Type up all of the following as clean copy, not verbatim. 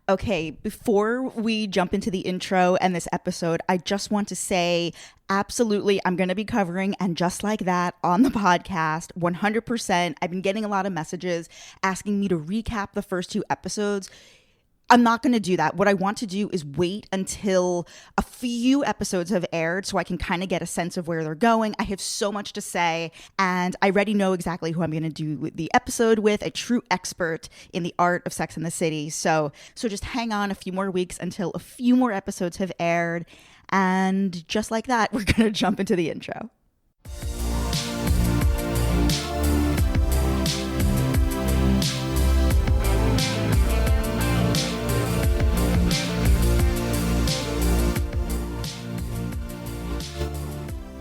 Okay, before we jump into the intro and this episode, I just want to say absolutely, I'm going to be covering And Just Like That on the podcast 100%. I've been getting a lot of messages asking me to recap the first two episodes. I'm not going to do that. What I want to do is wait until a few episodes have aired so I can kind of get a sense of where they're going. I have so much to say, and I already know exactly who I'm going to do the episode with, a true expert in the art of Sex and the City. So just hang on a few more weeks until a few more episodes have aired. And just like that, we're going to jump into the intro.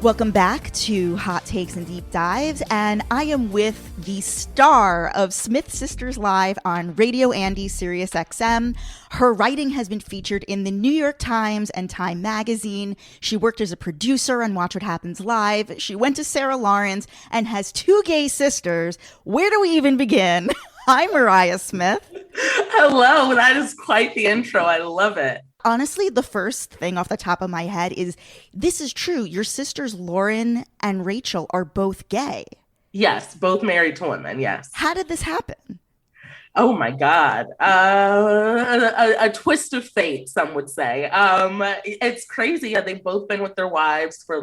Welcome back to Hot Takes and Deep Dives, and I am with the star of Smith Sisters Live on Radio Andy SiriusXM. Her writing has been featured in the New York Times and Time Magazine. She worked as a producer on Watch What Happens Live. She went to Sarah Lawrence and has two gay sisters. Where do we even begin? Hi, Mariah Smith. Hello, that is quite the intro. I love it. Honestly, the first thing off the top of my head is this is true. Your sisters Lauren and Rachel are both gay. Yes, both married to women. Yes. How did this happen? Oh my God. A twist of fate, some would say. It's crazy. They've both been with their wives for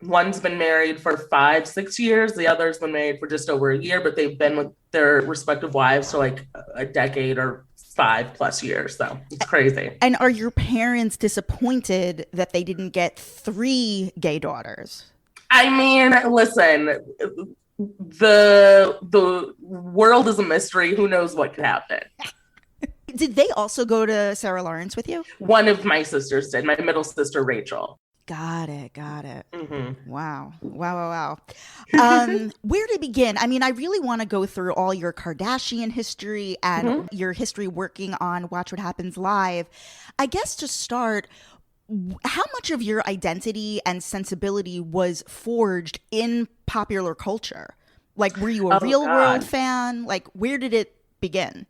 one's been married for 5-6 years. The other's been married for just over a year, but they've been with their respective wives for a decade or 5+ years. So it's crazy. And are your parents disappointed that they didn't get 3 gay daughters? I mean, listen, the world is a mystery. Who knows what could happen? Did they also go to Sarah Lawrence with you? One of my sisters did. My middle sister, Rachel. Got it. Mm-hmm. Wow. Where to begin? I mean, I really want to go through all your Kardashian history and your history working on Watch What Happens Live. I guess to start, how much of your identity and sensibility was forged in popular culture? Were you a Real World fan? Where did it begin?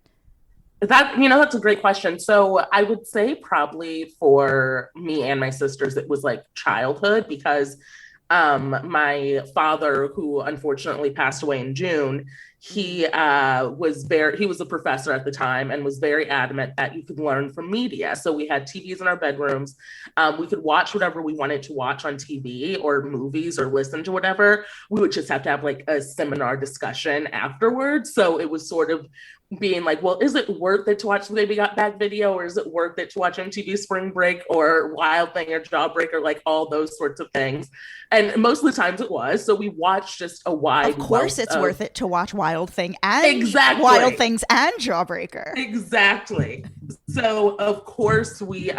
That's a great question. So I would say probably for me and my sisters, it was childhood because my father, who unfortunately passed away in June, he was a professor at the time and was very adamant that you could learn from media. So we had TVs in our bedrooms. We could watch whatever we wanted to watch on TV or movies or listen to whatever. We would just have to have a seminar discussion afterwards. So it was sort of being well, is it worth it to watch the Baby Got Back video, or is it worth it to watch MTV Spring Break or Wild Thing or Jawbreaker, all those sorts of things? And most of the times it was. So we watched just a wide. Of course, it's worth it to watch Wild Thing and Wild Things and Jawbreaker. Exactly. So of course we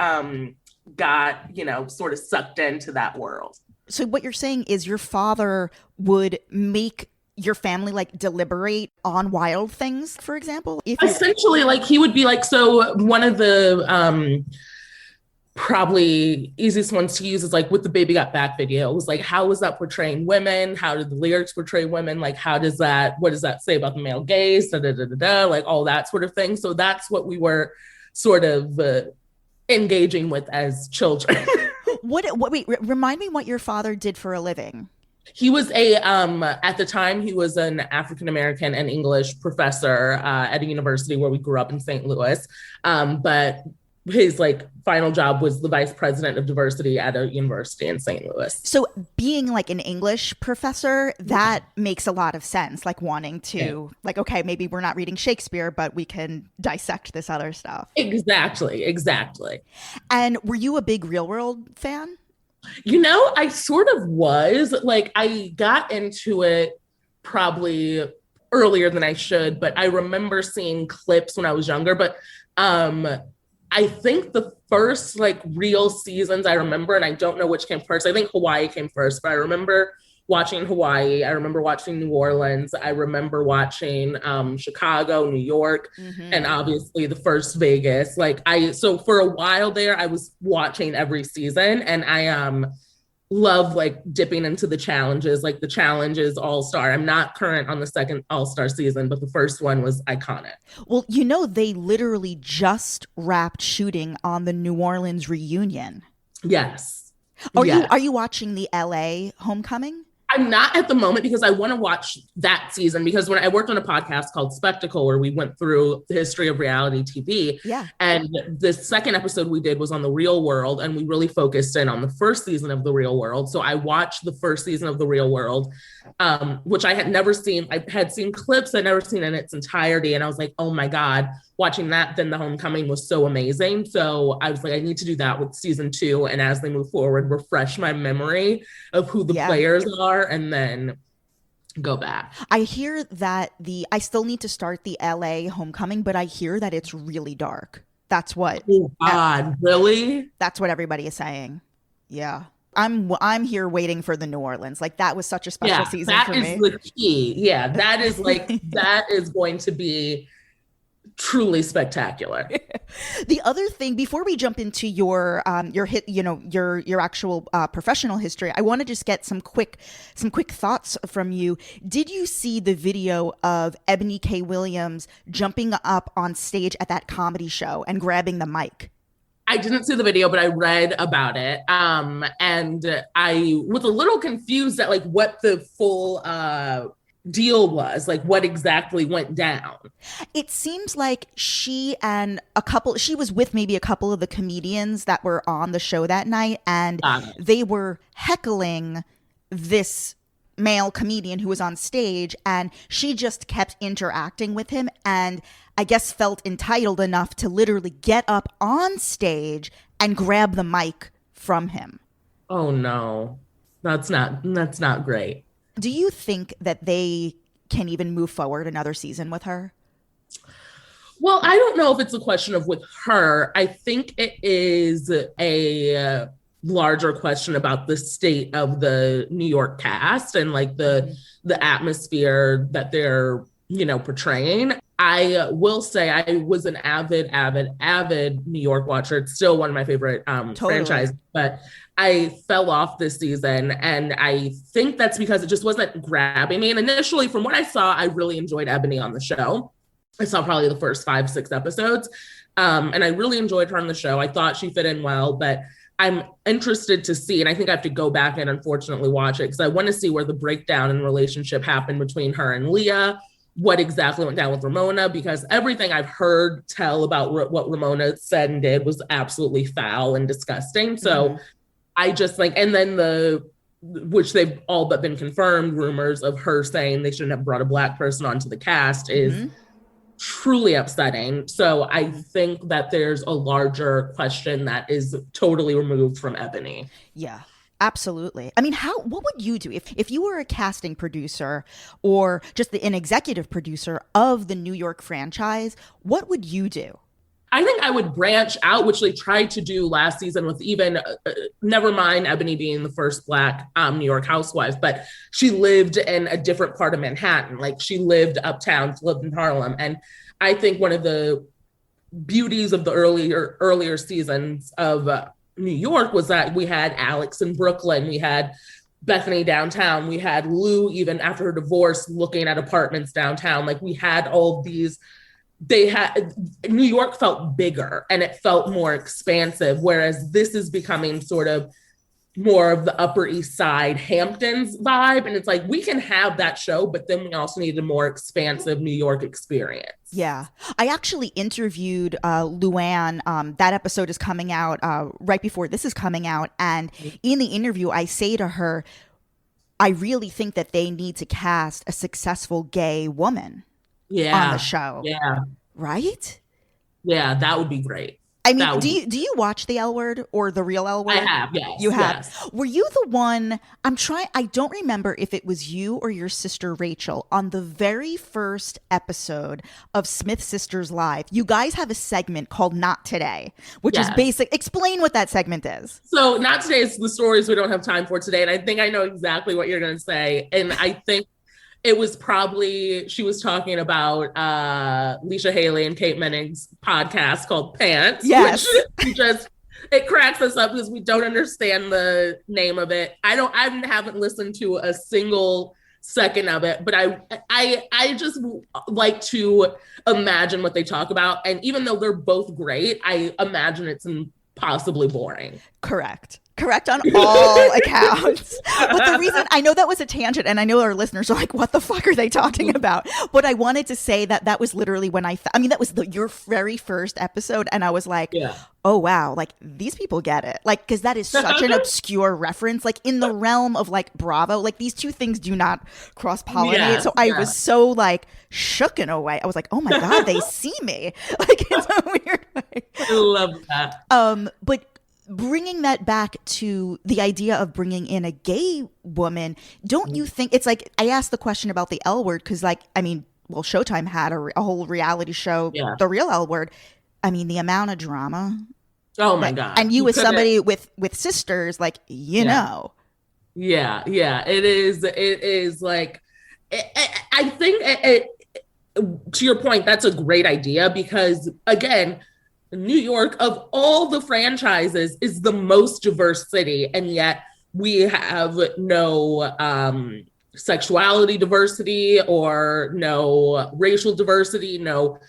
got sort of sucked into that world. So what you're saying is your father would make your family deliberate on Wild Things, for example? Essentially, he would be so one of the probably easiest ones to use is with the Baby Got Back video. It was how is that portraying women? How did the lyrics portray women? what does that say about the male gaze? All that sort of thing. So that's what we were sort of engaging with as children. Wait, remind me what your father did for a living. He was at the time, he was an African-American and English professor at a university where we grew up in St. Louis. But his final job was the vice president of diversity at a university in St. Louis. So being an English professor, that makes a lot of sense. Wanting to okay, maybe we're not reading Shakespeare, but we can dissect this other stuff. Exactly. And were you a big Real World fan? I sort of was. I got into it probably earlier than I should, but I remember seeing clips when I was younger. But I think the first real seasons I remember, and I don't know which came first. I think Hawaii came first, but I remember watching Hawaii. I remember watching New Orleans. I remember watching Chicago, New York, and obviously the first Vegas. So for a while there, I was watching every season, and I love like dipping into the challenges, like the challenges All-Star. I'm not current on the second All-Star season, but the first one was iconic. Well, you know, they literally just wrapped shooting on the New Orleans reunion. Yes. Are you watching the LA homecoming? I'm not at the moment because I want to watch that season, because when I worked on a podcast called Spectacle, where we went through the history of reality TV. Yeah. And the second episode we did was on The Real World, and we really focused in on the first season of The Real World. So I watched the first season of The Real World, which I had never seen. I had seen clips, I'd never seen in its entirety. And I was like, oh my God, watching that, then the homecoming was so amazing. So I was like, I need to do that with season 2. And as they move forward, refresh my memory of who the players are, and then go back. I hear that I still need to start the LA homecoming, but I hear that it's really dark. That's what. Oh God, really? That's what everybody is saying. Yeah. I'm here waiting for the New Orleans. Like, that was such a special season for me. That is the key. Yeah, that is like, that is going to be truly spectacular. The other thing, before we jump into your actual professional history, I want to just get some quick thoughts from you. Did you see the video of Ebony K. Williams jumping up on stage at that comedy show and grabbing the mic? I didn't see the video, but I read about it. And I was a little confused at like what the full deal was, like what exactly went down. It seems like she was with maybe a couple of the comedians that were on the show that night, and they were heckling this male comedian who was on stage, and she just kept interacting with him, and I guess felt entitled enough to literally get up on stage and grab the mic from him. Oh no, that's not great. Do you think that they can even move forward another season with her? Well, I don't know if it's a question of with her. I think it is a larger question about the state of the New York cast and like the atmosphere that they're, portraying. I will say I was an avid New York watcher. It's still one of my favorite franchises, but I fell off this season, and I think that's because it just wasn't grabbing me. And initially, from what I saw, I really enjoyed Ebony on the show. I saw probably the first 5-6 episodes, and I really enjoyed her on the show. I thought she fit in well, but I'm interested to see, and I think I have to go back and unfortunately watch it because I want to see where the breakdown in relationship happened between her and Leah, what exactly went down with Ramona, because everything I've heard tell about what Ramona said and did was absolutely foul and disgusting. So I just like, and then which they've all but been confirmed, rumors of her saying they shouldn't have brought a Black person onto the cast is truly upsetting. So I think that there's a larger question that is totally removed from Ebony. Yeah. Absolutely. I mean, what would you do if you were a casting producer or just an executive producer of the New York franchise? What would you do? I think I would branch out, which they tried to do last season with even, never mind Ebony being the first Black New York housewife, but she lived in a different part of Manhattan. Like she lived uptown, she lived in Harlem. And I think one of the beauties of the earlier seasons of New York was that we had Alex in Brooklyn, we had Bethenny downtown, we had Lou even after her divorce looking at apartments downtown. Like we had all these, New York felt bigger and it felt more expansive, whereas this is becoming sort of more of the Upper East Side Hamptons vibe. And it's like, we can have that show, but then we also need a more expansive New York experience. Yeah. I actually interviewed Luann. That episode is coming out right before this is coming out. And in the interview, I say to her, I really think that they need to cast a successful gay woman on the show. Yeah. Right? Yeah, that would be great. I mean, do you watch The L Word or The Real L Word? I have, yes. You have? Yes. Were you the one, I don't remember if it was you or your sister Rachel on the very first episode of Smith Sisters Live. You guys have a segment called Not Today, which is basic. Explain what that segment is. So Not Today is the stories we don't have time for today. And I think I know exactly what you're going to say. And I think it was probably, she was talking about Leisha Haley and Kate Menning's podcast called Pants. Yes. Which just It cracks us up because we don't understand the name of it. I haven't listened to a single second of it, but I just like to imagine what they talk about. And even though they're both great, I imagine it's impossibly boring. Correct on all accounts. But the reason, I know that was a tangent, and I know our listeners are like, what the fuck are they talking about? But I wanted to say that was literally when that was your very first episode, and I was like, oh wow, like these people get it, like, because that is such an obscure reference, like in the realm of like Bravo, like these two things do not cross-pollinate. So I was so like shook in a way. I was like, oh my god, they see me, like in a weird way. I love that. But bringing that back to the idea of bringing in a gay woman, don't you think it's like, I asked the question about the L word because, like, I mean, well, Showtime had a whole reality show, The Real L Word. I mean, the amount of drama. Oh my god! And you as somebody with sisters, like, you know. Yeah, it is like, I think to your point, that's a great idea because, again, New York, of all the franchises, is the most diverse city, and yet we have no sexuality diversity or no racial diversity, no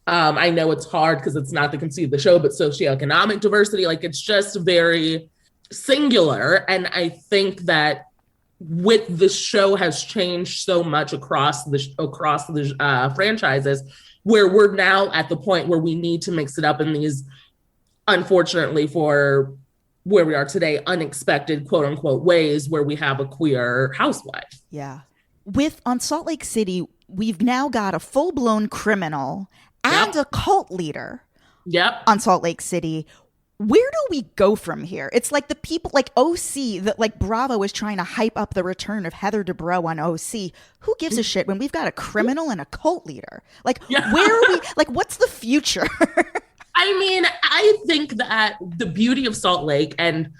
I know it's hard because it's not the conceit of the show, but socioeconomic diversity, like it's just very singular. And I think that with the show has changed so much across the franchises, where we're now at the point where we need to mix it up in these, unfortunately for where we are today, unexpected quote unquote ways where we have a queer housewife. Yeah. On Salt Lake City, we've now got a full-blown criminal and a cult leader on Salt Lake City. Where do we go from here? It's like the people like OC, that like Bravo is trying to hype up the return of Heather Dubrow on OC. Who gives a shit when we've got a criminal and a cult leader? Like, where are we? Like, what's the future? I mean, I think that the beauty of Salt Lake, and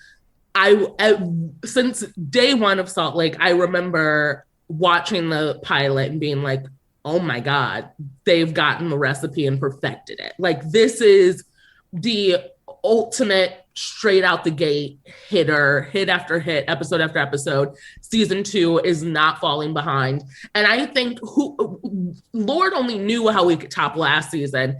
since day one of Salt Lake, I remember watching the pilot and being like, oh my God, they've gotten the recipe and perfected it. Like, this is the ultimate straight out the gate hitter, hit after hit, episode after episode. Season 2 is not falling behind. And I think Lord only knew how we could top last season,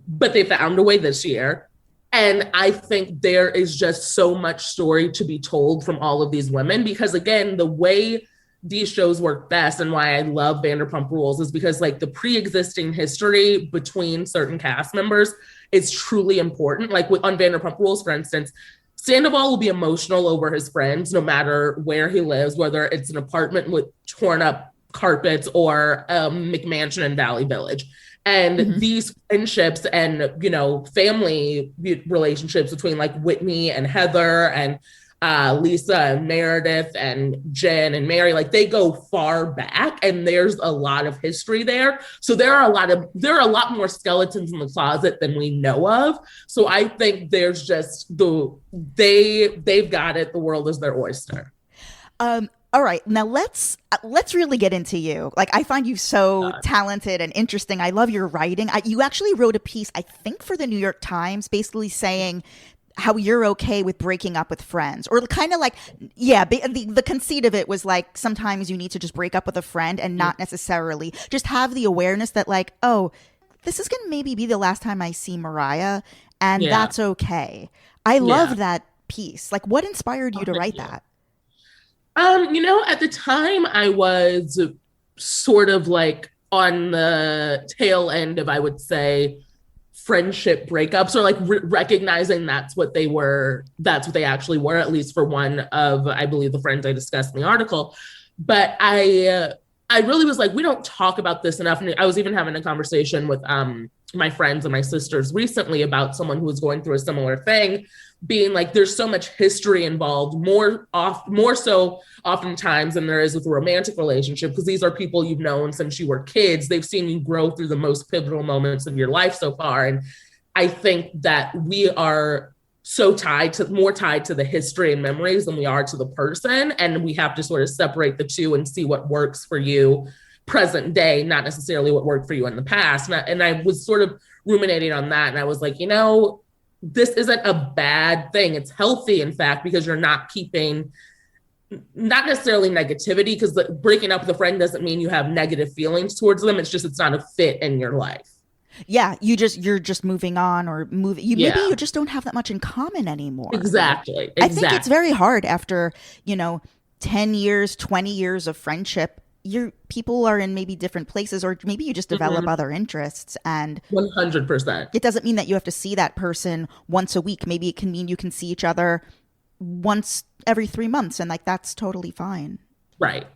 but they found a way this year. And I think there is just so much story to be told from all of these women, because again, the way these shows work best and why I love Vanderpump Rules is because like the pre-existing history between certain cast members is truly important. Like on Vanderpump Rules, for instance, Sandoval will be emotional over his friends no matter where he lives, whether it's an apartment with torn up carpets or a McMansion in Valley Village. And these friendships and, you know, family relationships between like Whitney and Heather and Lisa and Meredith and Jen and Mary, like they go far back and there's a lot of history there. So there are a lot more skeletons in the closet than we know of. So I think there's just they've got it. The world is their oyster. All right, now let's really get into you. Like, I find you so talented and interesting. I love your writing. You actually wrote a piece, I think, for the New York Times, basically saying how you're okay with breaking up with friends, or kind of like, the conceit of it was like, sometimes you need to just break up with a friend and not necessarily just have the awareness that like, oh, this is going to maybe be the last time I see Mariah, and that's okay. I love that piece. Like, what inspired you to write that? You know, at the time I was sort of like on the tail end of, I would say, friendship breakups, or like recognizing that's what they actually were, at least for one of, I believe, the friends I discussed in the article. But I really was like, we don't talk about this enough. And I was even having a conversation with my friends and my sisters recently about someone who was going through a similar thing, being like, there's so much history involved, more so oftentimes than there is with a romantic relationship, because these are people you've known since you were kids. They've seen you grow through the most pivotal moments of your life so far. And I think that we are so more tied to the history and memories than we are to the person. And we have to sort of separate the two and see what works for you present day, not necessarily what worked for you in the past. And I was sort of ruminating on that. And I was like, you know, this isn't a bad thing. It's healthy, in fact, because you're not keeping, not necessarily negativity, because breaking up with a friend doesn't mean you have negative feelings towards them. It's just, it's not a fit in your life. Yeah, you're just moving on, or maybe you just don't have that much in common anymore. Exactly. I think it's very hard after, 10 years, 20 years of friendship. People are in maybe different places, or maybe you just develop other interests, and 100%. it doesn't mean that you have to see that person once a week. Maybe it can mean you can see each other once every 3 months, and like that's totally fine. Right.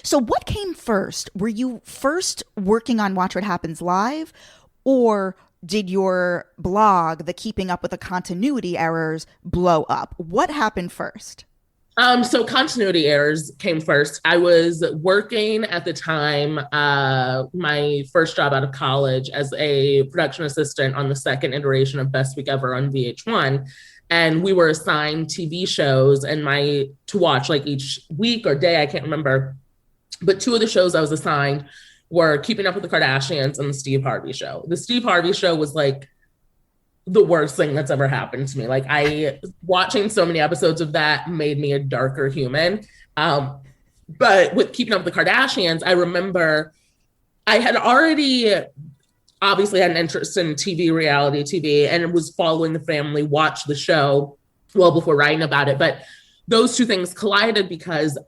So what came first? Were you first working on Watch What Happens Live, or did your blog, the Keeping Up with the Kontinuity Errors, blow up? What happened first? So Kontinuity Errors came first. I was working at the time, my first job out of college, as a production assistant on the second iteration of Best Week Ever on VH1. And we were assigned TV shows to watch like each week or day, I can't remember. But two of the shows I was assigned were Keeping Up with the Kardashians and the Steve Harvey Show. The Steve Harvey Show was like the worst thing that's ever happened to me. Like, watching so many episodes of that made me a darker human. But with Keeping Up with the Kardashians, I remember I had already obviously had an interest in reality TV, and was following the family, watched the show well before writing about it. But those two things collided because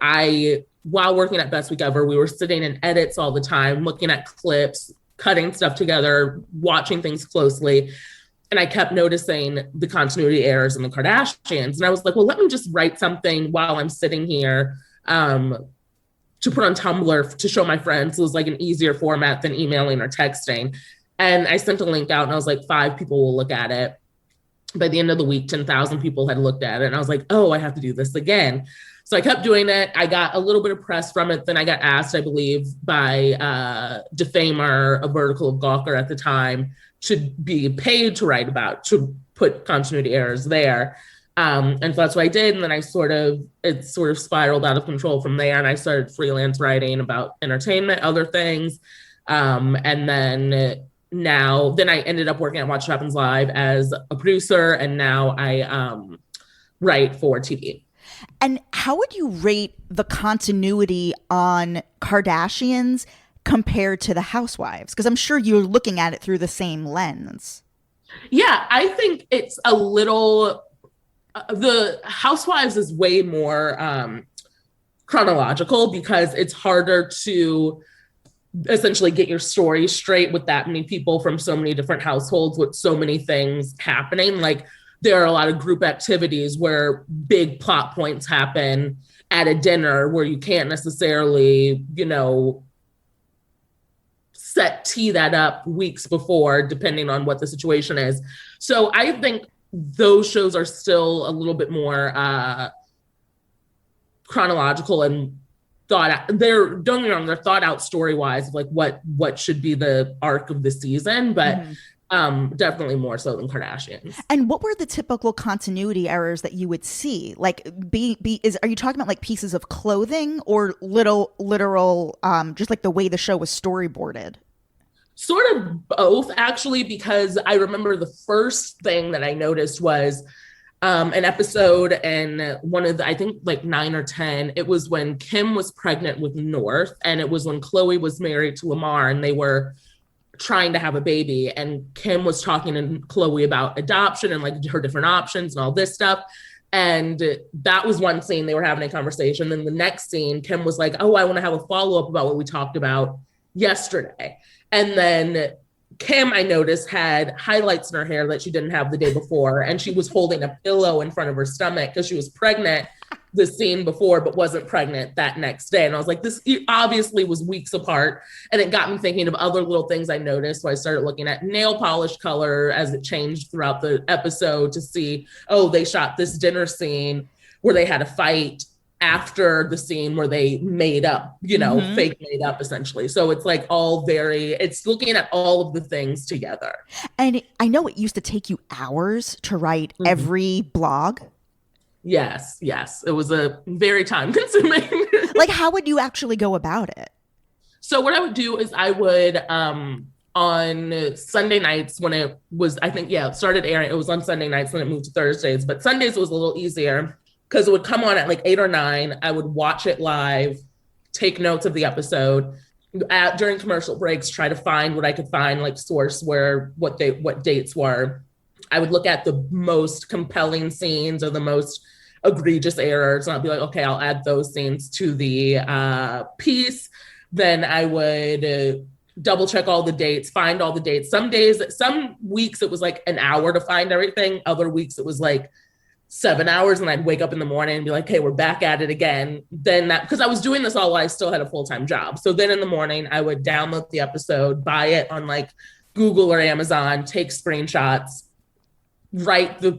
while working at Best Week Ever, we were sitting in edits all the time, looking at clips, cutting stuff together, watching things closely. And I kept noticing the continuity errors in the Kardashians. And I was like, well, let me just write something while I'm sitting here to put on Tumblr to show my friends. It was like an easier format than emailing or texting. And I sent a link out, and I was like, 5 people will look at it. By the end of the week, 10,000 people had looked at it. And I was like, oh, I have to do this again. So I kept doing it. I got a little bit of press from it. Then I got asked, I believe, by Defamer, a vertical of Gawker at the time, to be paid to put continuity errors there. And so that's what I did. And then it sort of spiraled out of control from there. And I started freelance writing about entertainment, other things. And then I ended up working at Watch What Happens Live as a producer. And now I write for TV. And how would you rate the continuity on Kardashians compared to the Housewives? Because I'm sure you're looking at it through the same lens. Yeah, I think it's a little, the Housewives is way more chronological, because it's harder to essentially get your story straight with that many people from so many different households with so many things happening. Like, there are a lot of group activities where big plot points happen at a dinner where you can't necessarily, tee that up weeks before, depending on what the situation is. So I think those shows are still a little bit more chronological and don't get me wrong, they're thought out story-wise of like what should be the arc of the season, but definitely more so than Kardashians. And what were the typical continuity errors that you would see? Like, are you talking about like pieces of clothing, or literal, just like the way the show was storyboarded? Sort of both, actually, because I remember the first thing that I noticed was an episode in one of the, I think like 9 or 10. It was when Kim was pregnant with North, and it was when Khloe was married to Lamar, and they were trying to have a baby, and Kim was talking to Khloe about adoption and like her different options and all this stuff. And that was one scene, they were having a conversation. Then the next scene, Kim was like, oh, I want to have a follow-up about what we talked about yesterday. And then Kim, I noticed, had highlights in her hair that she didn't have the day before. And she was holding a pillow in front of her stomach because she was pregnant the scene before, but wasn't pregnant that next day. And I was like, this obviously was weeks apart. And it got me thinking of other little things I noticed. So I started looking at nail polish color as it changed throughout the episode to see, oh, they shot this dinner scene where they had a fight after the scene where they made up, fake made up essentially. So it's like it's looking at all of the things together. And I know it used to take you hours to write every blog. Yes. It was a very time consuming. Like, how would you actually go about it? So what I would do is I would on Sunday nights when it was, I think, yeah, it started airing. It was on Sunday nights when it moved to Thursdays, but Sundays was a little easier because it would come on at like 8 or 9. I would watch it live, take notes of the episode. During commercial breaks, try to find what I could find, like source where what dates were. I would look at the most compelling scenes or the most egregious errors, and I'll be like, okay, I'll add those scenes to the piece. Then I would double check all the dates, find all the dates. Some weeks it was like an hour to find everything. Other weeks it was like 7 hours, and I'd wake up in the morning and be like, hey, we're back at it again. Then because I was doing this all while I still had a full-time job. So then in the morning I would download the episode, buy it on like Google or Amazon, take screenshots, write the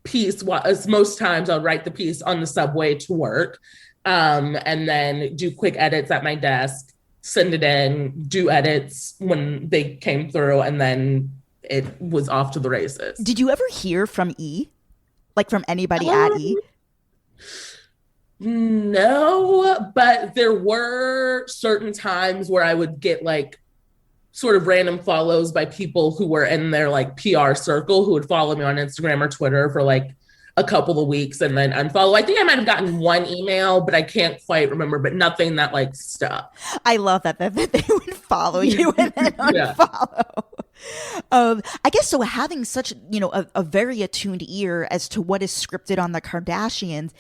piece. As most times I'll write the piece on the subway to work, and then do quick edits at my desk, send it in, do edits when they came through, and then it was off to the races. Did you ever hear from E? Like from anybody at E? No, but there were certain times where I would get like sort of random follows by people who were in their like PR circle who would follow me on Instagram or Twitter for like a couple of weeks and then unfollow. I think I might have gotten one email, but I can't quite remember, but nothing that like stuck. I love that they would follow you and then unfollow. I guess so, having such, a very attuned ear as to what is scripted on the Kardashians,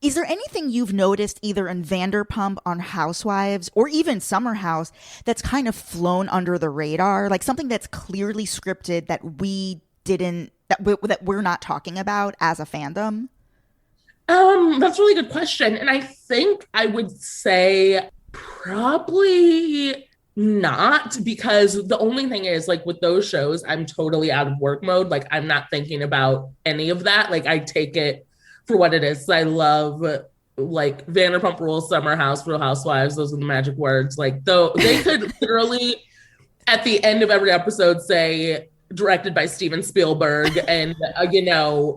is there anything you've noticed either in Vanderpump, on Housewives, or even Summer House that's kind of flown under the radar? Like something that's clearly scripted that we're not talking about as a fandom? That's a really good question. And I think I would say probably not, because the only thing is like with those shows, I'm totally out of work mode. Like I'm not thinking about any of that. Like I take it for what it is. I love like Vanderpump Rules, Summer House, Real Housewives. Those are the magic words. Like though they could literally at the end of every episode say directed by Steven Spielberg and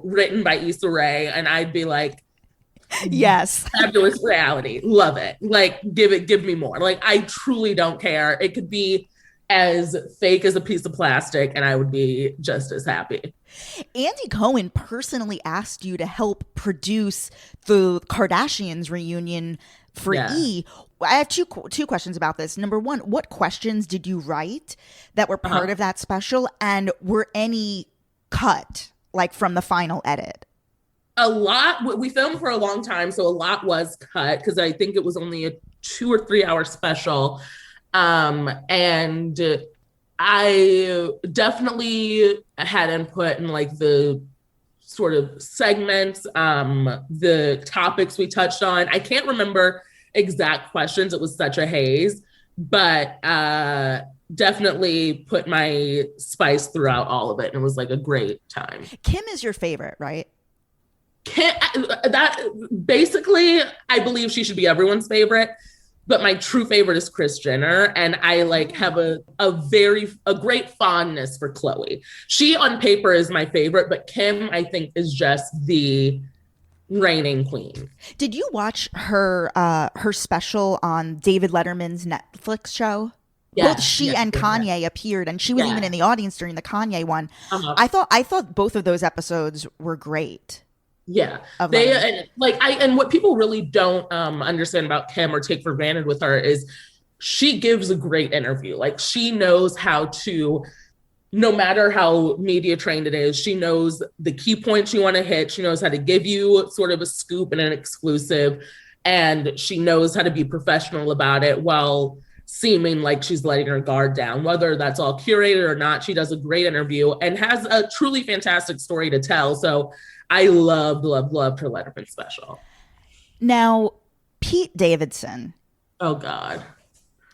written by Issa Rae, and I'd be like, yes, fabulous reality, love it. Like give me more. Like I truly don't care. It could be as fake as a piece of plastic and I would be just as happy. Andy Cohen personally asked you to help produce the Kardashians reunion for E. I have two questions about this. Number one, what questions did you write that were part of that special, and were any cut like from the final edit? A lot. We filmed for a long time, so a lot was cut because I think it was only a 2 or 3 hour special. And I definitely had input in like the sort of segments, the topics we touched on. I can't remember exact questions. It was such a haze, but definitely put my spice throughout all of it. And it was like a great time. Kim is your favorite, right? That basically, I believe she should be everyone's favorite. But my true favorite is Kris Jenner, and I like have a great fondness for Khloe. She on paper is my favorite, but Kim I think is just the reigning queen. Did you watch her special on David Letterman's Netflix show? Yes, both she and Kanye appeared, and she was even in the audience during the Kanye one. I thought both of those episodes were great. Yeah, and what people really don't understand about Kim or take for granted with her is she gives a great interview. Like she knows how to, no matter how media trained it is, she knows the key points you want to hit. She knows how to give you sort of a scoop and an exclusive, and she knows how to be professional about it while seeming like she's letting her guard down. Whether that's all curated or not, she does a great interview and has a truly fantastic story to tell. So I loved her Letterman special. Now, Pete Davidson. Oh God.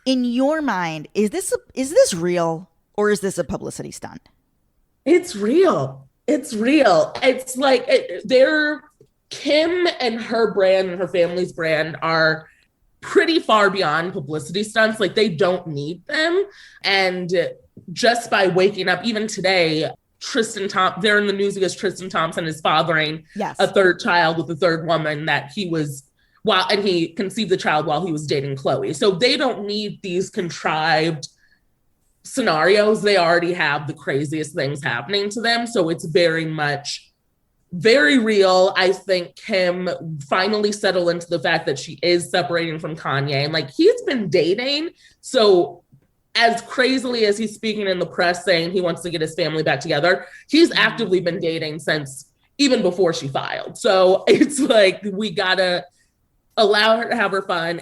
In your mind, is this real or is this a publicity stunt? It's real. It's real. It's like Kim and her brand and her family's brand are pretty far beyond publicity stunts. Like they don't need them. And just by waking up, even today, they're in the news because Tristan Thompson is fathering a third child with a third woman that he conceived the child while he was dating Khloe. So they don't need these contrived scenarios, they already have the craziest things happening to them. So it's very much very real. I think Kim finally settled into the fact that she is separating from Kanye, and like he's been dating. So as crazily as he's speaking in the press saying he wants to get his family back together, he's actively been dating since even before she filed. So it's like, we gotta allow her to have her fun.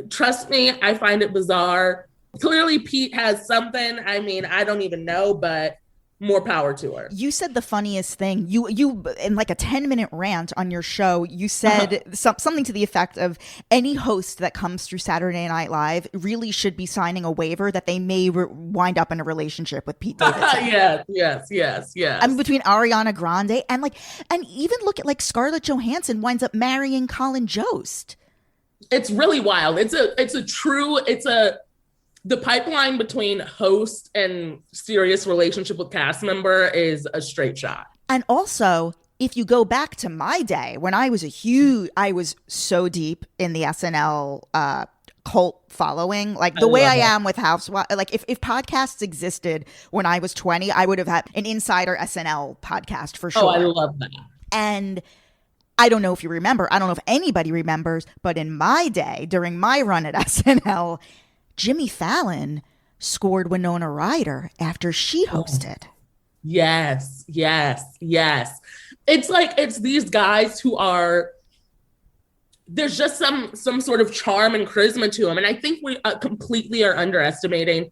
Trust me, I find it bizarre. Clearly Pete has something. I mean, I don't even know, but more power to her. You said the funniest thing. You in like a 10-minute rant on your show, you said something to the effect of any host that comes through Saturday Night Live really should be signing a waiver that they may wind up in a relationship with Pete Davidson. Yes. I mean, between Ariana Grande and even look at like Scarlett Johansson winds up marrying Colin Jost. It's really wild. The pipeline between host and serious relationship with cast member is a straight shot. And also, if you go back to my day when I was I was so deep in the SNL cult following, like the way I am with Housewives. Like if podcasts existed when I was 20, I would have had an Insider SNL podcast for sure. Oh, I love that. And I don't know if you remember, I don't know if anybody remembers, but in my day, during my run at SNL, Jimmy Fallon scored Winona Ryder after she hosted. Yes. It's like, it's these guys who there's just some sort of charm and charisma to them. And I think we completely are underestimating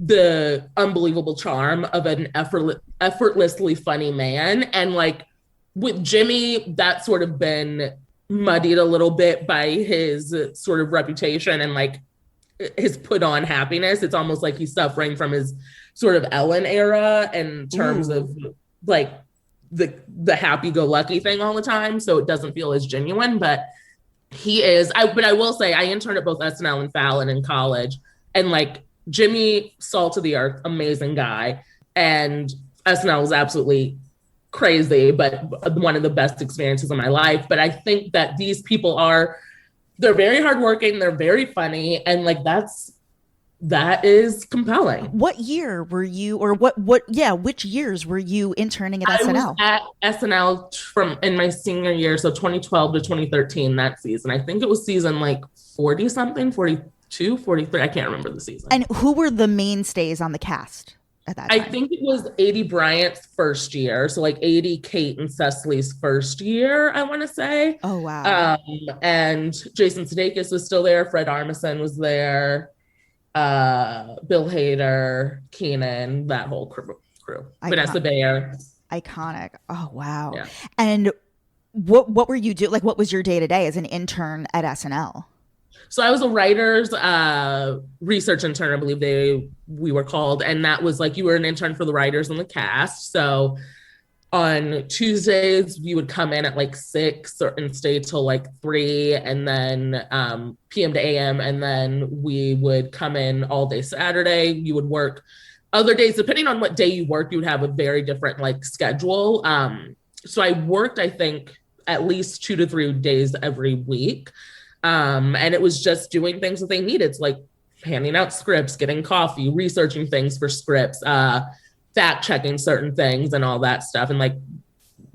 the unbelievable charm of an effortlessly funny man. And like with Jimmy, that's sort of been muddied a little bit by his sort of reputation and like his put on happiness. It's almost like he's suffering from his sort of Ellen era in terms of like the happy-go-lucky thing all the time. So it doesn't feel as genuine, but he is. But I will say I interned at both SNL and Fallon in college, and like Jimmy, salt of the earth, amazing guy. And SNL was absolutely crazy, but one of the best experiences of my life. But I think that these people they're very hardworking, they're very funny, and like that is compelling. What year were you, or which years were you interning at SNL? I was at SNL in my senior year, so 2012 to 2013, that season. I think it was season like 40 something, 42, 43. I can't remember the season. And who were the mainstays on the cast at that time? I think it was Adie Bryant's first year. So like Adie, Kate, and Cecily's first year, I want to say. Oh, wow. And Jason Sudeikis was still there. Fred Armisen was there. Bill Hader, Keenan, that whole crew. Vanessa Bayer. Iconic. Oh, wow. Yeah. And what were you doing? Like, what was your day-to-day as an intern at SNL? So I was a writer's research intern, I believe we were called. And that was like, you were an intern for the writers and the cast. So on Tuesdays, you would come in at like 6 and stay till like 3, and then PM to AM. And then we would come in all day Saturday. You would work other days, depending on what day you worked, you would have a very different like schedule. So I worked, I think, at least 2 to 3 days every week. And it was just doing things that they needed. It's like handing out scripts, getting coffee, researching things for scripts, fact checking certain things and all that stuff, and like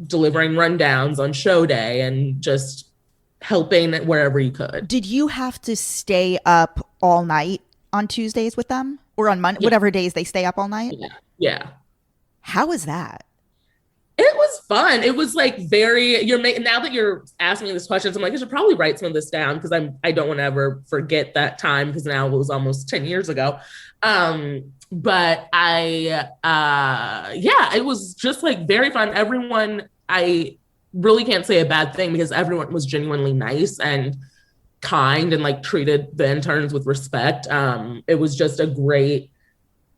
delivering rundowns on show day and just helping wherever you could. Did you have to stay up all night on Tuesdays with them, or on Monday, whatever days they stay up all night? Yeah. How was that? It was fun. It was like now that you're asking me these questions, I'm like, I should probably write some of this down because I don't want to ever forget that time, because now it was almost 10 years ago. But it was just like very fun. Everyone, I really can't say a bad thing because everyone was genuinely nice and kind and like treated the interns with respect. It was just a great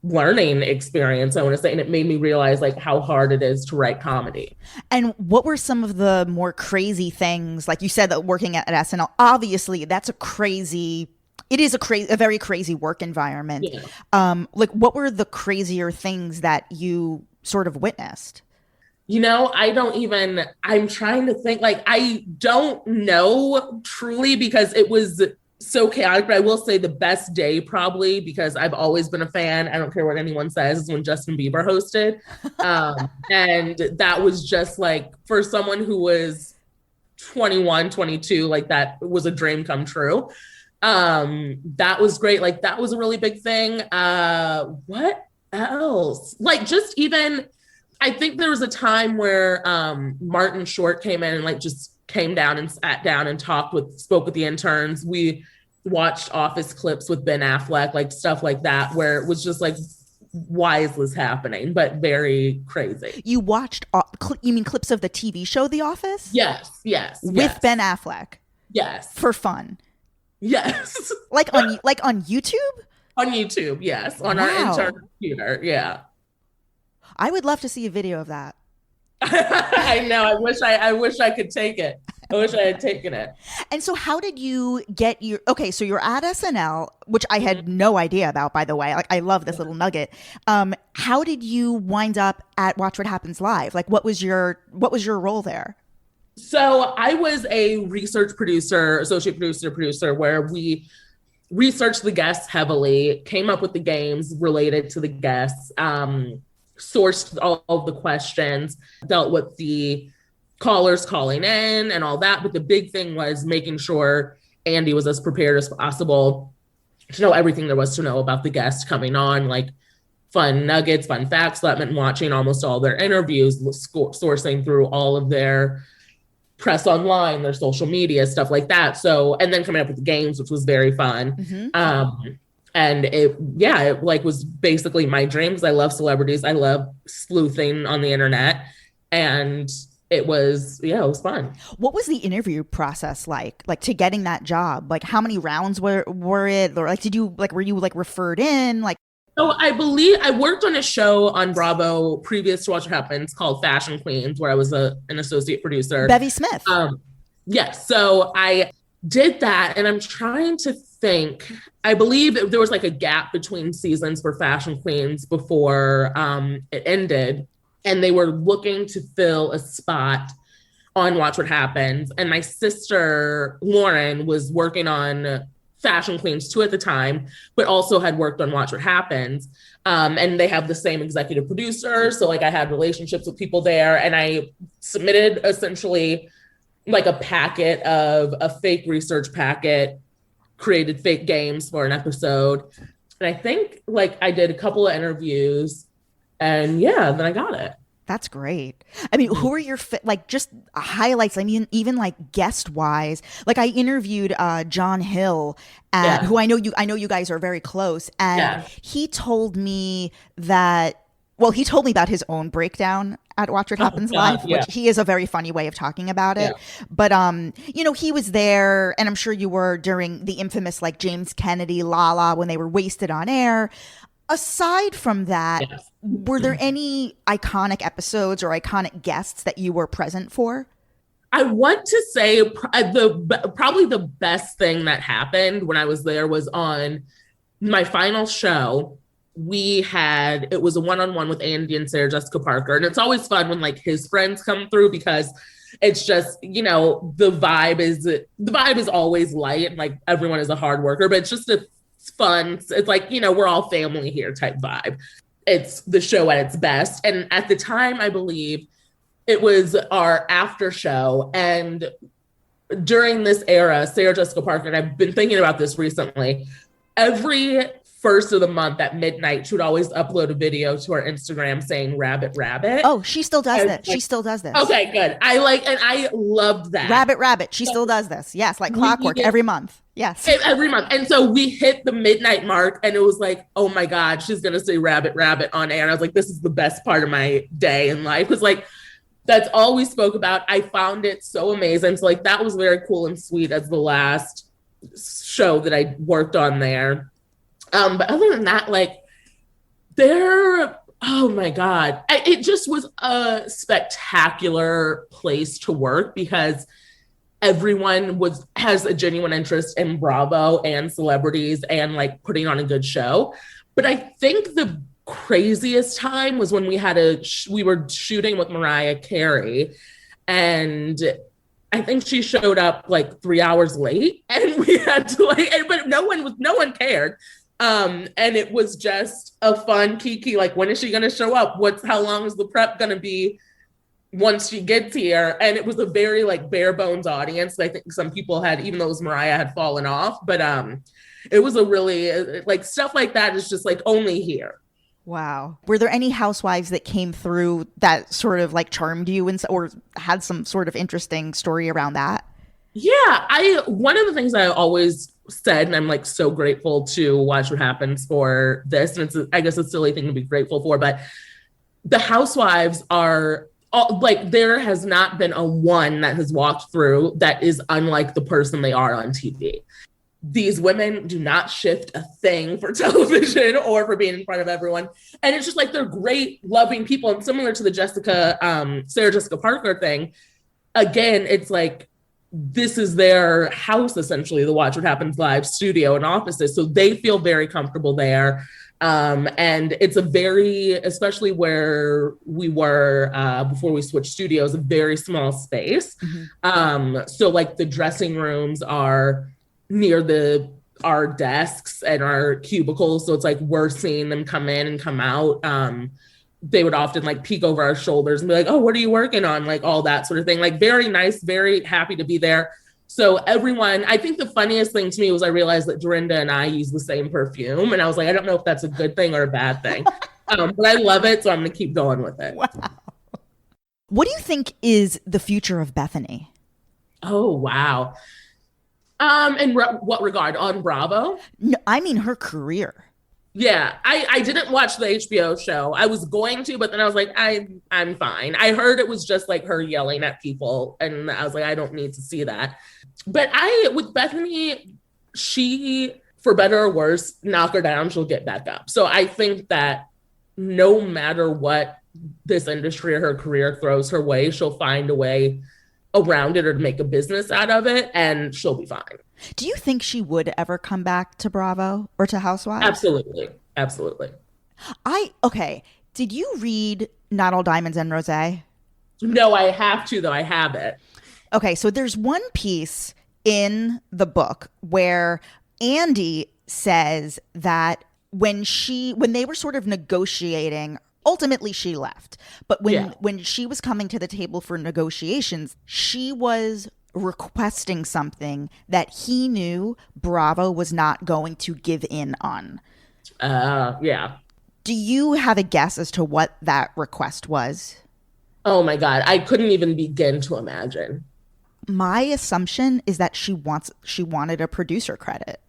learning experience, I want to say, and it made me realize like how hard it is to write comedy. And what were some of the more crazy things? Like you said, that working at SNL, obviously that's it is a very crazy work environment. Yeah. Like what were the crazier things that you sort of witnessed? I'm trying to think, like, I don't know truly, because it was so chaotic, but I will say the best day probably, because I've always been a fan, I don't care what anyone says, is when Justin Bieber hosted. And that was just like, for someone who was 21, 22, like that was a dream come true. That was great. Like that was a really big thing. What else? Like just even, I think there was a time where Martin Short came in and like just came down and sat down and spoke with the interns. We watched Office clips with Ben Affleck, like stuff like that, where it was just like, why is this happening? But very crazy. You watched, you mean clips of the TV show The Office? Yes. With Ben Affleck? Yes. For fun? Yes. Like on YouTube? On YouTube, yes. On our intern computer, yeah. I would love to see a video of that. I know. I wish I could take it. I wish I had taken it. And so how did you get so you're at SNL, which I had no idea about, by the way. Like, I love this little nugget. How did you wind up at Watch What Happens Live? Like, what was your role there? So I was a research producer, associate producer, where we researched the guests heavily, came up with the games related to the guests, sourced all of the questions, dealt with the callers calling in and all that. But the big thing was making sure Andy was as prepared as possible to know everything there was to know about the guests coming on, like fun nuggets, fun facts. So that meant watching almost all their interviews, sourcing through all of their press online, their social media, stuff like that. So, and then coming up with the games, which was very fun. Mm-hmm. And it like was basically my dream, because I love celebrities. I love sleuthing on the internet. And it was fun. What was the interview process like to getting that job? Like, how many rounds were it? Or like, were you like referred in? Like, so I believe I worked on a show on Bravo previous to Watch What Happens called Fashion Queens, where I was an associate producer. Bethenny Smith. Yes. So I did that, and I'm trying to think. I believe there was like a gap between seasons for Fashion Queens before it ended, and they were looking to fill a spot on Watch What Happens. And my sister Lauren was working on Fashion Queens 2 at the time, but also had worked on Watch What Happens. And they have the same executive producer. So like I had relationships with people there, and I submitted essentially like a fake research packet, created fake games for an episode. And I think like I did a couple of interviews, and then I got it. That's great. I mean, who are your just highlights? I mean, even like guest wise, like I interviewed John Hill, who I know you guys are very close, and he told me that. Well, he told me about his own breakdown at Watch What Happens Live, which he is a very funny way of talking about it. Yeah. But, he was there, and I'm sure you were during the infamous like James Kennedy, Lala, when they were wasted on air. Aside from that, were there any iconic episodes or iconic guests that you were present for? I want to say probably the best thing that happened when I was there was on my final show. It was a one-on-one with Andy and Sarah Jessica Parker. And it's always fun when like his friends come through, because it's just, the vibe is always light, and like everyone is a hard worker, but it's just fun. It's like, we're all family here type vibe. It's the show at its best. And at the time, I believe it was our after show. And during this era, Sarah Jessica Parker, and I've been thinking about this recently, every first of the month at midnight, she would always upload a video to our Instagram saying "Rabbit, Rabbit." Oh, she still does this. She still does this. Okay, good. I loved that. Rabbit, Rabbit. She still does this. Yes, like clockwork every month. Yes. Every month. And so we hit the midnight mark, and it was like, oh my God, she's going to say "Rabbit, Rabbit" on air. And I was like, this is the best part of my day in life. Because like, that's all we spoke about. I found it so amazing. So like, that was very cool and sweet as the last show that I worked on there. But other than that, like oh my God, it just was a spectacular place to work, because everyone has a genuine interest in Bravo and celebrities and like putting on a good show. But I think the craziest time was when we were shooting with Mariah Carey, and I think she showed up like 3 hours late, and we had to but no one cared. And it was just a fun kiki, like, when is she gonna show up? How long is the prep gonna be once she gets here? And it was a very like bare bones audience. I think some people had, even though it was Mariah, had fallen off, but it was a really like, stuff like that is just like only here. Wow. Were there any housewives that came through that sort of like charmed you or had some sort of interesting story around that? Yeah, one of the things I always said, and I'm like so grateful to Watch What Happens for this, and I guess it's a silly thing to be grateful for, but the housewives are all, like, there has not been a one that has walked through that is unlike the person they are on TV. These women do not shift a thing for television or for being in front of everyone. And it's just like, they're great, loving people. And similar to the Sarah Jessica Parker thing, again, it's like, this is their house, essentially, the Watch What Happens Live studio and offices. So they feel very comfortable there. And it's a very, especially where we were before we switched studios, a very small space. Mm-hmm. So like the dressing rooms are near our desks and our cubicles. So it's like, we're seeing them come in and come out. They would often like peek over our shoulders and be like, oh, what are you working on? Like all that sort of thing. Like, very nice, very happy to be there. So everyone, I think the funniest thing to me was I realized that Dorinda and I use the same perfume. And I was like, I don't know if that's a good thing or a bad thing. But I love it. So I'm going to keep going with it. Wow. What do you think is the future of Bethenny? Oh, wow. In what regard? On Bravo? No, I mean her career. Yeah, I didn't watch the HBO show. I was going to, but then I was like, I'm fine. I heard it was just like her yelling at people, and I was like, I don't need to see that. But with Bethenny, she, for better or worse, knock her down, she'll get back up. So I think that no matter what this industry or her career throws her way, she'll find a way around it or to make a business out of it, and she'll be fine. Do you think she would ever come back to Bravo or to Housewives? Absolutely. Okay. Did you read Not All Diamonds and Rosé? No, I have to, though. I have it. Okay, so there's one piece in the book where Andy says that when they were sort of negotiating, ultimately she left. But when she was coming to the table for negotiations, she was requesting something that he knew Bravo was not going to give in on. Yeah. Do you have a guess as to what that request was? Oh my God, I couldn't even begin to imagine. My assumption is that she wanted a producer credit.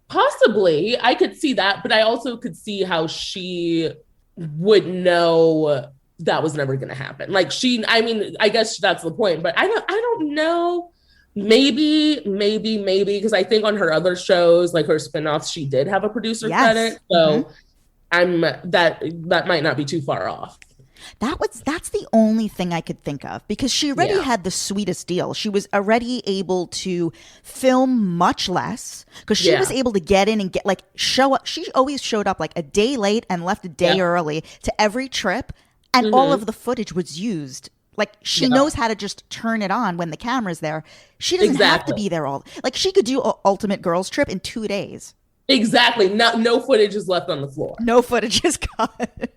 Possibly. I could see that, but I also could see how she would know that was never going to happen. Like I guess that's the point, but I don't know. Maybe, because I think on her other shows, like her spinoffs, she did have a producer credit. So that might not be too far off. That's the only thing I could think of, because she already had the sweetest deal. She was already able to film much less, because she was able to get in and show up. She always showed up like a day late and left a day early to every trip, and all of the footage was used. Like, she knows how to just turn it on when the camera's there. She doesn't have to be there all. Like, she could do Ultimate Girls Trip in 2 days. Exactly. No footage is left on the floor. No footage is cut.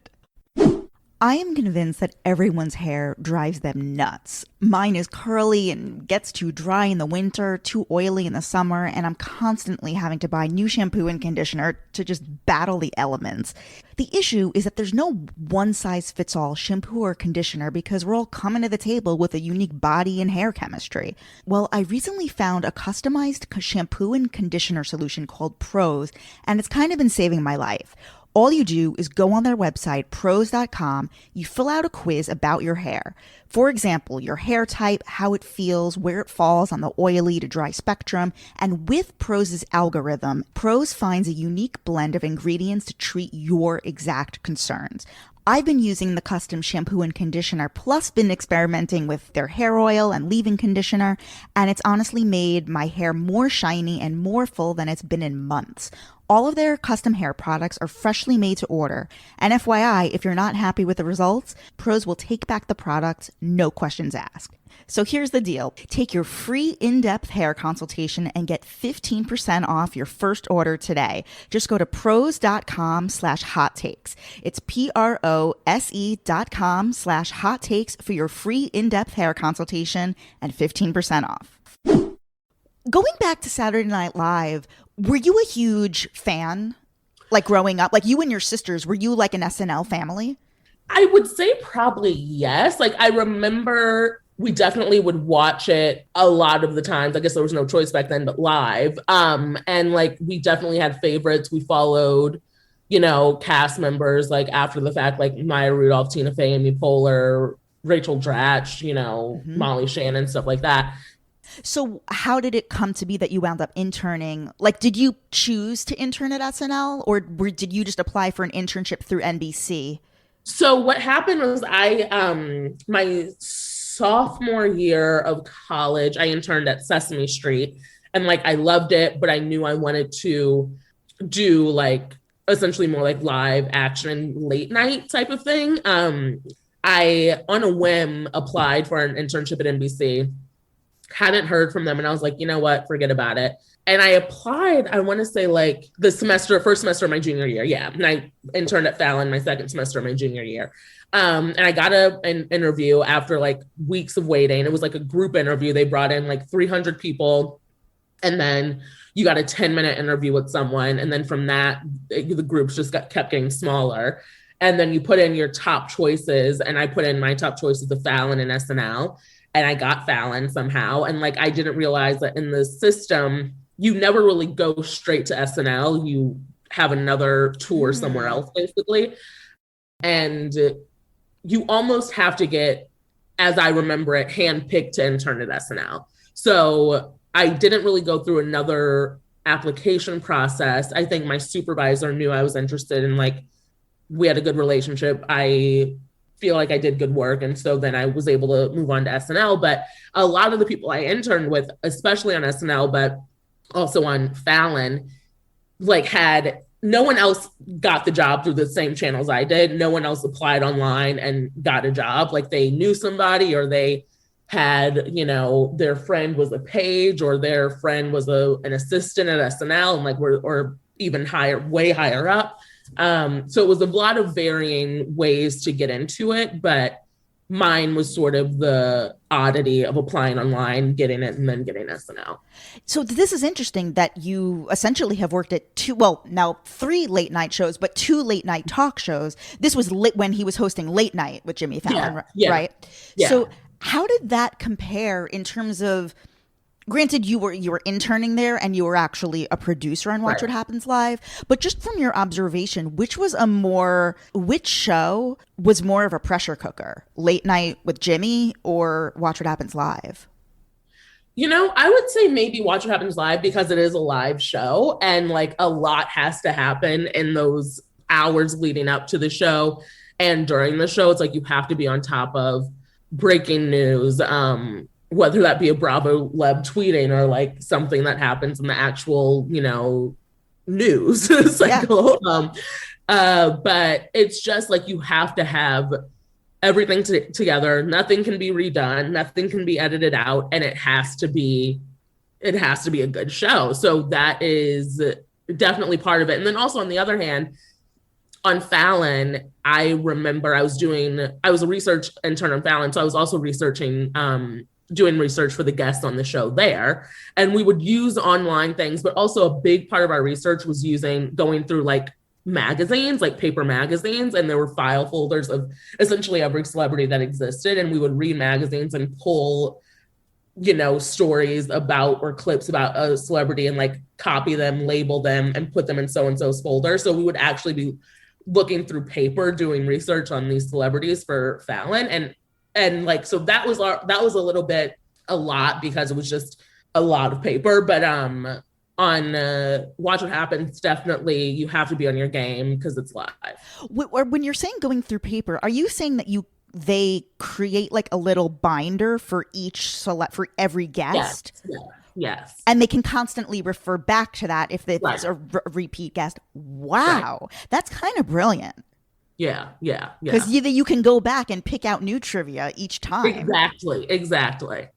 I am convinced that everyone's hair drives them nuts. Mine is curly and gets too dry in the winter, too oily in the summer, and I'm constantly having to buy new shampoo and conditioner to just battle the elements. The issue is that there's no one-size-fits-all shampoo or conditioner, because we're all coming to the table with a unique body and hair chemistry. Well, I recently found a customized shampoo and conditioner solution called Prose, and it's kind of been saving my life. All you do is go on their website, prose.com, you fill out a quiz about your hair. For example, your hair type, how it feels, where it falls on the oily to dry spectrum, and with Prose's algorithm, Prose finds a unique blend of ingredients to treat your exact concerns. I've been using the custom shampoo and conditioner, plus been experimenting with their hair oil and leave-in conditioner, and it's honestly made my hair more shiny and more full than it's been in months. All of their custom hair products are freshly made to order. And FYI, if you're not happy with the results, pros will take back the product, no questions asked. So here's the deal. Take your free in-depth hair consultation and get 15% off your first order today. Just go to prose.com/hot takes. It's PROSE.com/hot takes for your free in-depth hair consultation and 15% off. Going back to Saturday Night Live, were you a huge fan? Like growing up, like you and your sisters, were you like an SNL family? I would say probably yes. Like I remember we definitely would watch it a lot of the times. I guess there was no choice back then, but live. And like we definitely had favorites. We followed, cast members like after the fact, like Maya Rudolph, Tina Fey, Amy Poehler, Rachel Dratch, Molly Shannon, stuff like that. So how did it come to be that you wound up interning? Like, did you choose to intern at SNL or did you just apply for an internship through NBC? So what happened was my sophomore year of college, I interned at Sesame Street and like, I loved it, but I knew I wanted to do like essentially more like live action late night type of thing. I, on a whim, applied for an internship at NBC, hadn't heard from them. And I was like, you know what, forget about it. And I applied, I want to say like first semester of my junior year. Yeah. And I interned at Fallon my second semester of my junior year. And I got an interview after like weeks of waiting. It was like a group interview. They brought in like 300 people. And then you got a 10-minute interview with someone. And then from that, the groups just kept getting smaller. And then you put in your top choices. And I put in my top choices of Fallon and SNL. And I got Fallon somehow. And like, I didn't realize that in the system, you never really go straight to SNL. You have another tour somewhere else, basically. And you almost have to get, as I remember it, handpicked to intern at SNL. So I didn't really go through another application process. I think my supervisor knew I was interested in, like, we had a good relationship. I feel like I did good work. And so then I was able to move on to SNL. But a lot of the people I interned with, especially on SNL, but also on Fallon, like no one else got the job through the same channels I did. No one else applied online and got a job. Like they knew somebody or they had, their friend was a page or their friend was an assistant at SNL and like or even way higher up. So it was a lot of varying ways to get into it, but mine was sort of the oddity of applying online, getting it, and then getting SNL. So this is interesting that you essentially have worked at now 3 late night shows, but 2 late night talk shows. This was when he was hosting Late Night with Jimmy Fallon, right? Yeah. So how did that compare in terms of, granted, you were interning there and you were actually a producer on Watch What Happens Live, but just from your observation, which show was more of a pressure cooker? Late Night with Jimmy or Watch What Happens Live? I would say maybe Watch What Happens Live because it is a live show and like a lot has to happen in those hours leading up to the show and during the show. It's like you have to be on top of breaking news, whether that be a Bravo Leb tweeting or like something that happens in the actual, news cycle. But it's just like you have to have everything together. Nothing can be redone. Nothing can be edited out. And it has to be a good show. So that is definitely part of it. And then also on the other hand, on Fallon, I remember I was a research intern on Fallon. So I was also doing research for the guests on the show there. And we would use online things, but also a big part of our research was going through like magazines, like paper magazines. And there were file folders of essentially every celebrity that existed. And we would read magazines and pull, stories about or clips about a celebrity and like copy them, label them and put them in so-and-so's folder. So we would actually be looking through paper, doing research on these celebrities for Fallon. And like, so that was a little bit a lot because it was just a lot of paper. But on Watch What Happens, definitely you have to be on your game because it's live. When you're saying going through paper, are you saying that they create like a little binder for for every guest? Yeah. Yes. And they can constantly refer back to that if it's Right. a repeat guest. Wow. That's kind of brilliant. Yeah. Yeah. Because Yeah. you can go back and pick out new trivia each time. Exactly.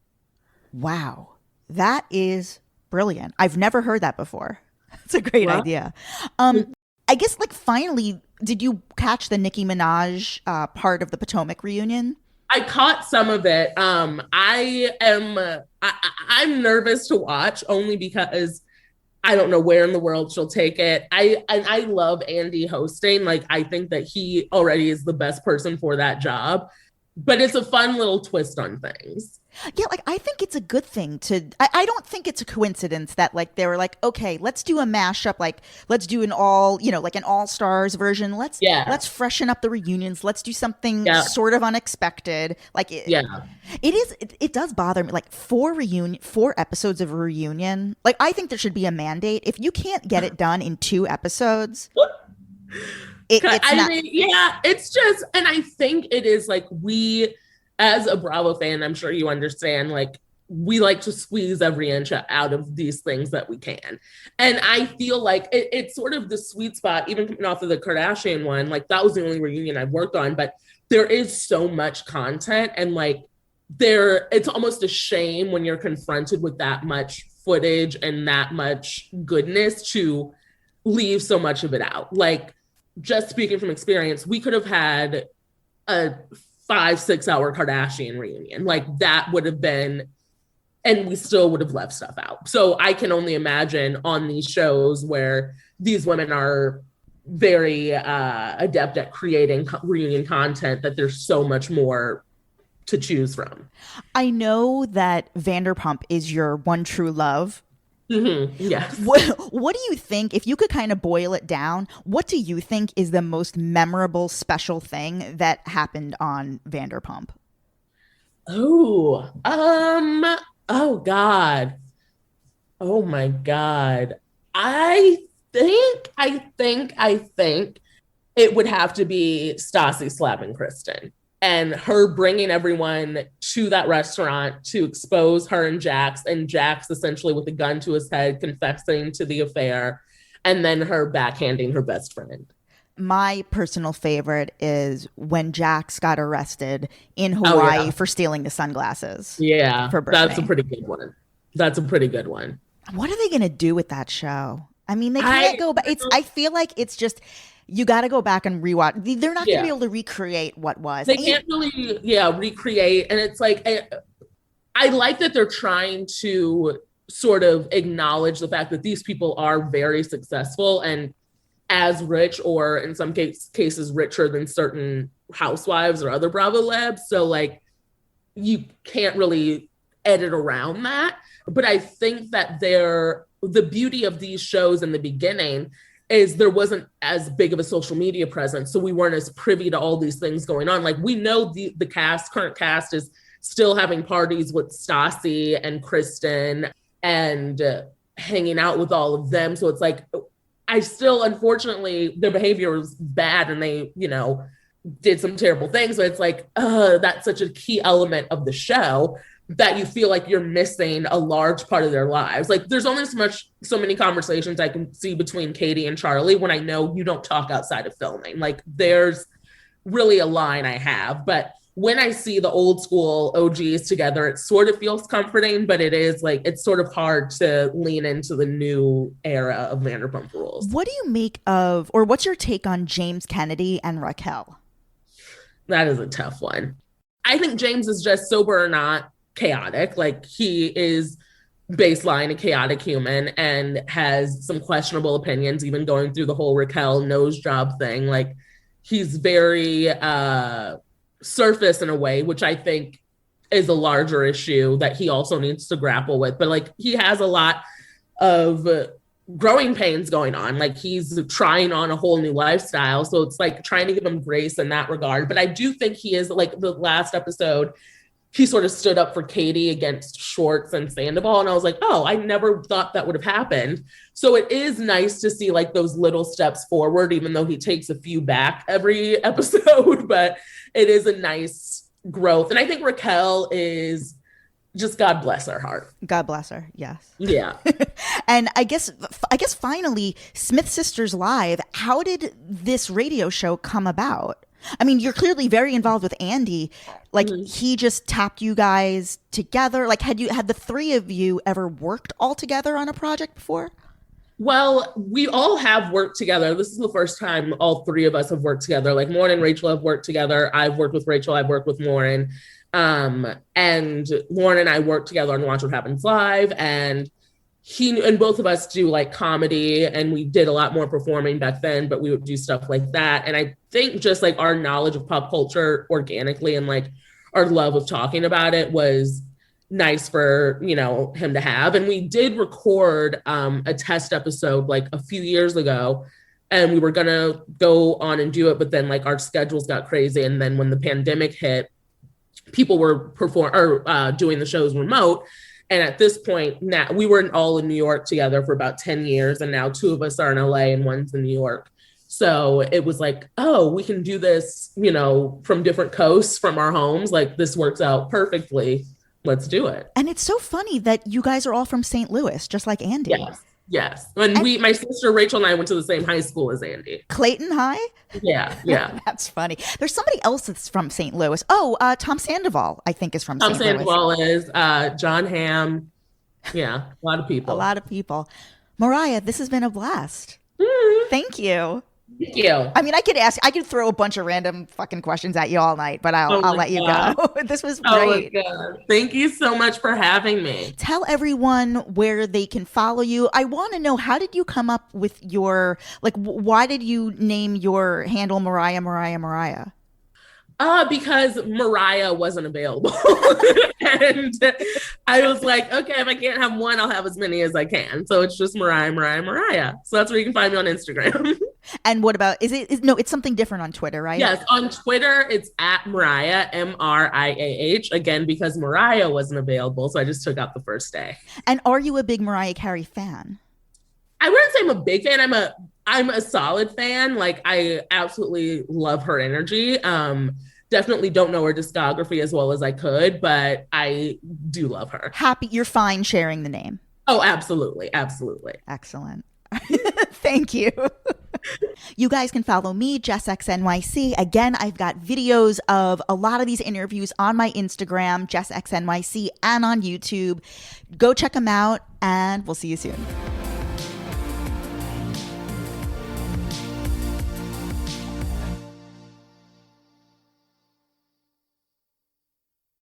Wow. That is brilliant. I've never heard that before. That's a great Well, idea. I guess, like, finally, did you catch the Nicki Minaj part of the Potomac reunion? I caught some of it. I'm nervous to watch only because I don't know where in the world she'll take it. I love Andy hosting. Like, I think that he already is the best person for that job. But it's a fun little twist on things. Yeah, like, I think it's a good thing I don't think it's a coincidence that, like, they were like, okay, let's do a mashup, like, let's do an like an all-stars version. Yeah. Let's freshen up the reunions. Let's do something Yeah. sort of unexpected. Like, Yeah. it does bother me. Like, four episodes of a reunion. Like, I think there should be a mandate. If you can't get it done in 2 episodes, it's just, and I think it is like, we, as a Bravo fan, I'm sure you understand, like, we like to squeeze every inch out of these things that we can. And I feel like it's sort of the sweet spot, even coming off of the Kardashian one, like, that was the only reunion I've worked on, but there is so much content, and like, it's almost a shame when you're confronted with that much footage and that much goodness to leave so much of it out. Like, just speaking from experience, we could have had a 5-6 hour Kardashian reunion. Like, that would have been, and we still would have left stuff out. So I can only imagine on these shows where these women are very adept at creating reunion content, that there's so much more to choose from. I know that Vanderpump is your one true love. Mm-hmm. Yes. What do you think, if you could kind of boil it down, what do you think is the most memorable, special thing that happened on Vanderpump? Oh God. Oh my God. I think it would have to be Stassi slapping Kristen and her bringing everyone to that restaurant to expose her and Jax essentially with a gun to his head, confessing to the affair, and then her backhanding her best friend. My personal favorite is when Jax got arrested in Hawaii for stealing the sunglasses. Yeah, for Britney. That's a pretty good one. What are they going to do with that show? I mean, they can't go back. I feel like it's just, you got to go back and rewatch. They're not going to be able to recreate what was. They can't really, recreate. And it's like, I like that they're trying to sort of acknowledge the fact that these people are very successful and as rich, or in some cases richer than certain housewives or other Bravo labs. So like, you can't really edit around that. But I think that the beauty of these shows in the beginning is there wasn't as big of a social media presence. So we weren't as privy to all these things going on. Like, we know the current cast is still having parties with Stassi and Kristen and hanging out with all of them. So it's like, I still, unfortunately, their behavior was bad and they, did some terrible things. But it's like, that's such a key element of the show that you feel like you're missing a large part of their lives. Like, there's only so many conversations I can see between Katie and Charlie when I know you don't talk outside of filming. Like, there's really a line I have, but when I see the old school OGs together, it sort of feels comforting, but it's sort of hard to lean into the new era of Vanderpump Rules. What do you make of, or what's your take on James Kennedy and Raquel? That is a tough one. I think James is just, sober or not, chaotic. Like, he is baseline a chaotic human and has some questionable opinions, even going through the whole Raquel nose job thing. Like, he's very surface in a way, which I think is a larger issue that he also needs to grapple with. But like, he has a lot of growing pains going on. Like, he's trying on a whole new lifestyle. So it's like trying to give him grace in that regard. But I do think he is, like, the last episode, he sort of stood up for Katie against Schwartz and Sandoval. And I was like, oh, I never thought that would have happened. So it is nice to see like those little steps forward, even though he takes a few back every episode, but it is a nice growth. And I think Raquel is just God bless her heart. God bless her. Yes. Yeah. And I guess finally, Smith Sisters Live. How did this radio show come about? I mean, you're clearly very involved with Andy. Like, he just tapped you guys together. Like, had the three of you ever worked all together on a project before? Well, we all have worked together. This is the first time all three of us have worked together. Like, Lauren and Rachel have worked together. I've worked with Rachel. I've worked with Lauren. And Lauren and I worked together on Watch What Happens Live. And both of us do like comedy, and we did a lot more performing back then, but we would do stuff like that. And I think just like our knowledge of pop culture organically and like our love of talking about it was nice for, him to have. And we did record a test episode like a few years ago, and we were going to go on and do it. But then like our schedules got crazy. And then when the pandemic hit, people were doing the shows remote. And at this point, now we were all in New York together for about 10 years. And now two of us are in LA and one's in New York. So it was like, oh, we can do this, from different coasts, from our homes. Like, this works out perfectly. Let's do it. And it's so funny that you guys are all from St. Louis, just like Andy. Yes. And my sister Rachel and I went to the same high school as Andy. Clayton High? Yeah. That's funny. There's somebody else that's from St. Louis. Oh, Tom Sandoval, I think, is from St. Louis. Tom Sandoval is, John Hamm. Yeah, a lot of people. Mariah, this has been a blast. Thank you. Thank you. I mean, I could throw a bunch of random fucking questions at you all night, but I'll let you go. This was great. Oh my God. Thank you so much for having me. Tell everyone where they can follow you. I want to know, how did you come up with your, why did you name your handle Mariah? Because Mariah wasn't available. And I was like, okay, if I can't have one, I'll have as many as I can. So it's just Mariah. So that's where you can find me on Instagram. And what about, it's something different on Twitter, right? Yes, on Twitter, it's at Mariah, MRIAH, again, because Mariah wasn't available. So I just took out the first day. And are you a big Mariah Carey fan? I wouldn't say I'm a big fan. I'm a solid fan. Like, I absolutely love her energy. Definitely don't know her discography as well as I could, but I do love her. Happy you're fine sharing the name. Oh, absolutely. Excellent. Thank you. You guys can follow me, JessXNYC. Again, I've got videos of a lot of these interviews on my Instagram, JessXNYC, and on YouTube. Go check them out, and we'll see you soon.